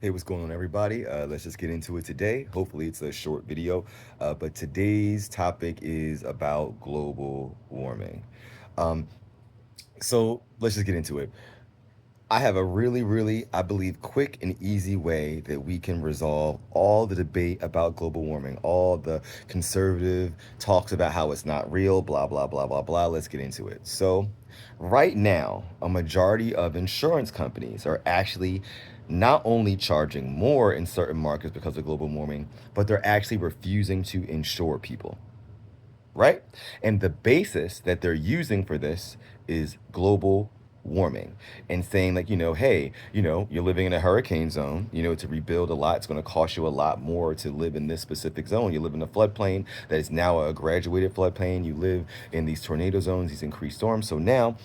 Hey, what's going on, everybody? Let's just get into it today. Hopefully, it's a short video, but today's topic is about global warming. Um, so, let's just get into it. I have a really, I believe, quick and easy way that we can resolve all the debate about global warming, all the conservative talks about how it's not real, blah, blah, blah, blah, blah. Let's get into it. So, right now, a majority of insurance companies are actually not only charging more in certain markets because of global warming, but they're actually refusing to insure people, right? And the basis that they're using for this is global warming and saying, like, hey, you're living in a hurricane zone, to rebuild a lot, it's going to cost you a lot more to live in this specific zone. You live in a floodplain that is now a graduated floodplain. You live in these tornado zones, these increased storms. So now,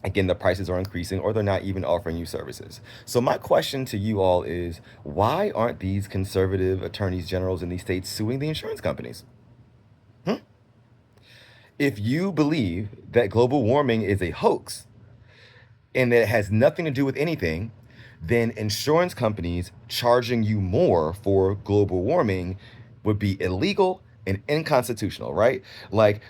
again, the prices are increasing or they're not even offering you services. So my question to you all is, why aren't these conservative attorneys generals in these states suing the insurance companies? If you believe that global warming is a hoax and that it has nothing to do with anything, then insurance companies charging you more for global warming would be illegal and unconstitutional, right? Like,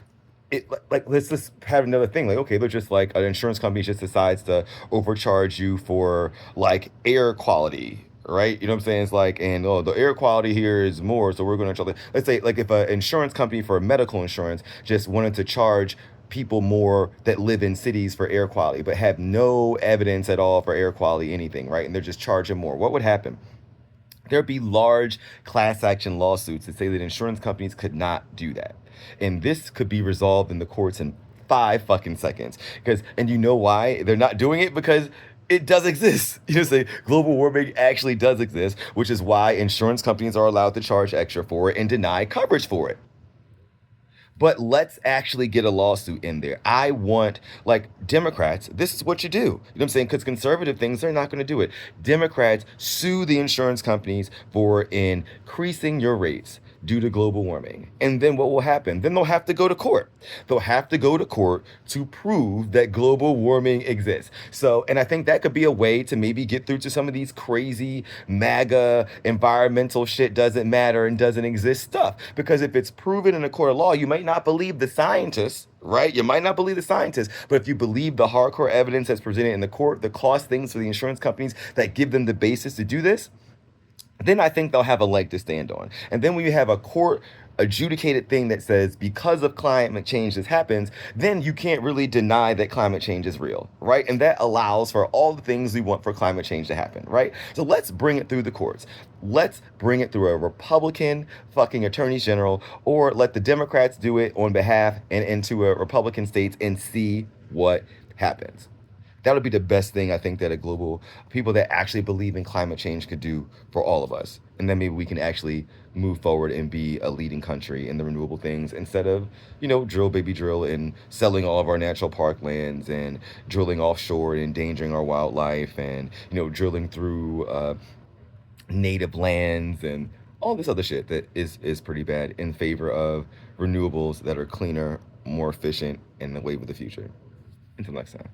let's just have another thing. Like, okay, they're just like an insurance company just decides to overcharge you for like air quality, right? You know what I'm saying? It's like, and oh, the air quality here is more, so we're going to charge. Let's say, like, if an insurance company for medical insurance just wanted to charge people more that live in cities for air quality, but have no evidence at all for air quality, anything, right? And they're just charging more. What would happen? There'd be large class action lawsuits that say that insurance companies could not do that. And this could be resolved in the courts in 5 fucking seconds. And you know why they're not doing it? Because it does exist. Say global warming actually does exist, which is why insurance companies are allowed to charge extra for it and deny coverage for it. But let's actually get a lawsuit in there. I want, like, Democrats, this is what you do. You know what I'm saying? Because conservative things, they're not going to do it. Democrats sue the insurance companies for increasing your rates due to global warming. And then what will happen? Then they'll have to go to court. They'll have to go to court to prove that global warming exists. So, and I think that could be a way to maybe get through to some of these crazy MAGA environmental shit doesn't matter and doesn't exist stuff. Because if it's proven in a court of law, you might not believe the scientists, right? You might not believe the scientists, but if you believe the hardcore evidence that's presented in the court, the cost things for the insurance companies that give them the basis to do this, then I think they'll have a leg to stand on. And then when you have a court adjudicated thing that says because of climate change this happens, then you can't really deny that climate change is real, right? And that allows for all the things we want for climate change to happen, right? So let's bring it through the courts. Let's bring it through a Republican fucking attorney general, or let the Democrats do it on behalf and into a Republican states and see what happens. That would be the best thing I think that a global people that actually believe in climate change could do for all of us. And then maybe we can actually move forward and be a leading country in the renewable things instead of, drill baby drill and selling all of our natural park lands and drilling offshore and endangering our wildlife and, drilling through native lands and all this other shit that is pretty bad in favor of renewables that are cleaner, more efficient, and the wave of the future. Until next time.